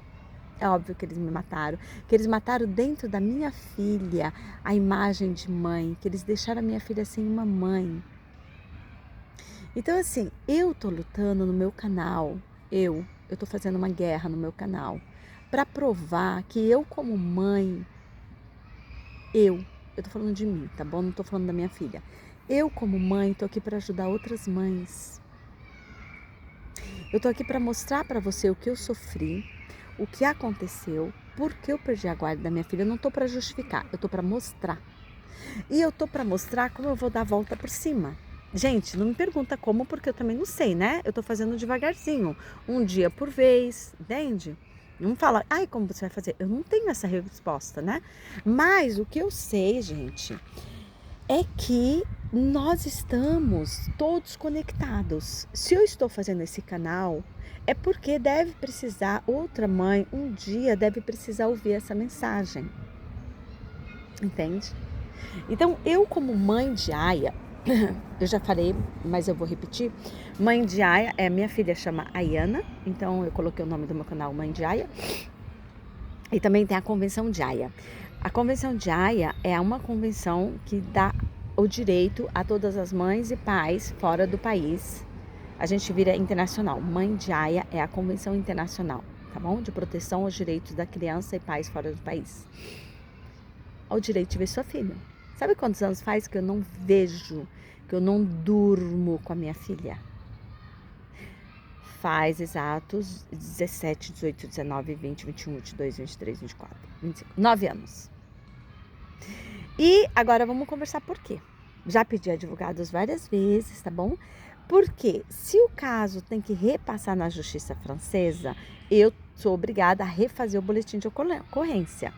S1: É óbvio que eles me mataram, que eles mataram dentro da minha filha a imagem de mãe, que eles deixaram a minha filha sem uma mãe. Então assim, eu tô lutando no meu canal, eu tô fazendo uma guerra no meu canal para provar que eu como mãe, eu tô falando de mim, tá bom? Não tô falando da minha filha. Eu como mãe tô aqui para ajudar outras mães. Eu tô aqui para mostrar para você o que eu sofri, o que aconteceu, por que eu perdi a guarda da minha filha. Eu não tô para justificar, eu tô para mostrar. E eu tô para mostrar como eu vou dar a volta por cima. Gente, não me pergunta como, porque eu também não sei, né? Eu tô fazendo devagarzinho, um dia por vez, entende? Não fala, como você vai fazer? Eu não tenho essa resposta, né? Mas o que eu sei, gente, é que nós estamos todos conectados. Se eu estou fazendo esse canal, é porque deve precisar, outra mãe um dia deve precisar ouvir essa mensagem. Entende? Então, eu como mãe de Aya, eu já falei, mas eu vou repetir. Mãe de Aya, minha filha chama Ayana, então eu coloquei o nome do meu canal Mãe de Aya. E também tem a Convenção de Aya. A Convenção de Aya é uma convenção que dá o direito a todas as mães e pais fora do país. A gente vira internacional. Mãe de Aya é a Convenção Internacional, tá bom? De proteção aos direitos da criança e pais fora do país. Ao direito de ver sua filha. Sabe quantos anos faz que eu não vejo, que eu não durmo com a minha filha? Faz exatos 17, 18, 19, 20, 21, 22, 23, 24, 25, 9 anos. E agora vamos conversar por quê. Já pedi advogados várias vezes, tá bom? Porque se o caso tem que repassar na justiça francesa, eu sou obrigada a refazer o boletim de ocorrência,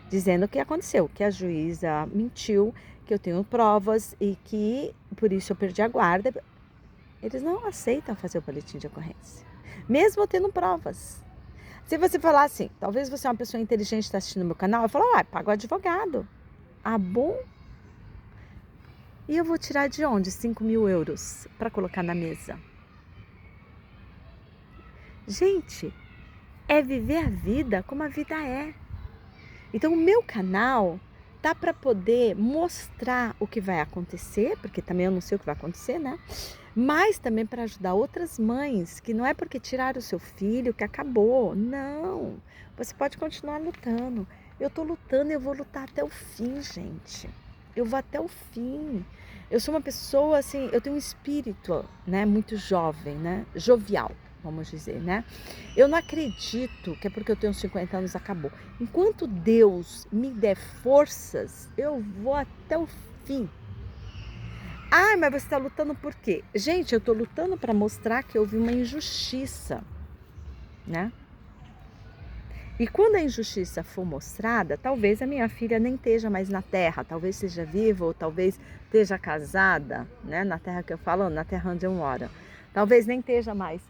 S1: dizendo o que aconteceu, que a juíza mentiu, que eu tenho provas e que por isso eu perdi a guarda. Eles não aceitam fazer o boletim de ocorrência, mesmo eu tendo provas. Se você falar assim, talvez você é uma pessoa inteligente que está assistindo meu canal, eu falo, paga o advogado. Ah, bom? E eu vou tirar de onde 5.000 euros para colocar na mesa? Gente, é viver a vida como a vida é. Então o meu canal dá para poder mostrar o que vai acontecer, porque também eu não sei o que vai acontecer, né? Mas também para ajudar outras mães, que não é porque tiraram o seu filho que acabou. Não, você pode continuar lutando. Eu tô lutando e eu vou lutar até o fim, gente. Eu vou até o fim. Eu sou uma pessoa, assim, eu tenho um espírito, né, muito jovem, né, jovial, vamos dizer, né. Eu não acredito que é porque eu tenho 50 anos acabou. Enquanto Deus me der forças, eu vou até o fim. Mas você está lutando por quê? Gente, eu estou lutando para mostrar que houve uma injustiça, né? E quando a injustiça for mostrada, talvez a minha filha nem esteja mais na terra, talvez seja viva ou talvez esteja casada, né? Na terra que eu falo, na terra onde eu moro. Talvez nem esteja mais.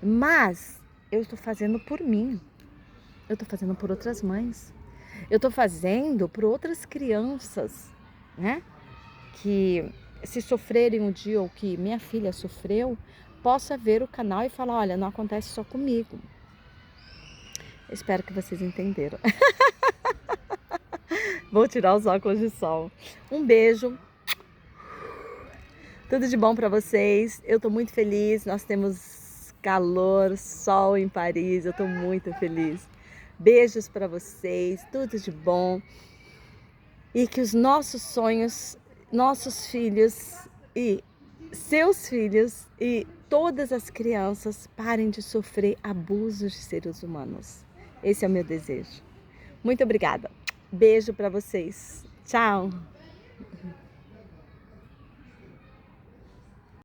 S1: Mas eu estou fazendo por mim. Eu estou fazendo por outras mães. Eu estou fazendo por outras crianças, né? Que se sofrerem um dia ou que minha filha sofreu, possa ver o canal e falar, olha, não acontece só comigo. Espero que vocês entenderam. Vou tirar os óculos de sol. Um beijo. Tudo de bom para vocês. Eu tô muito feliz. Nós temos calor, sol em Paris. Eu tô muito feliz. Beijos para vocês. Tudo de bom. E que os nossos sonhos, nossos filhos e seus filhos e todas as crianças parem de sofrer abusos de seres humanos. Esse é o meu desejo. Muito obrigada. Beijo para vocês. Tchau.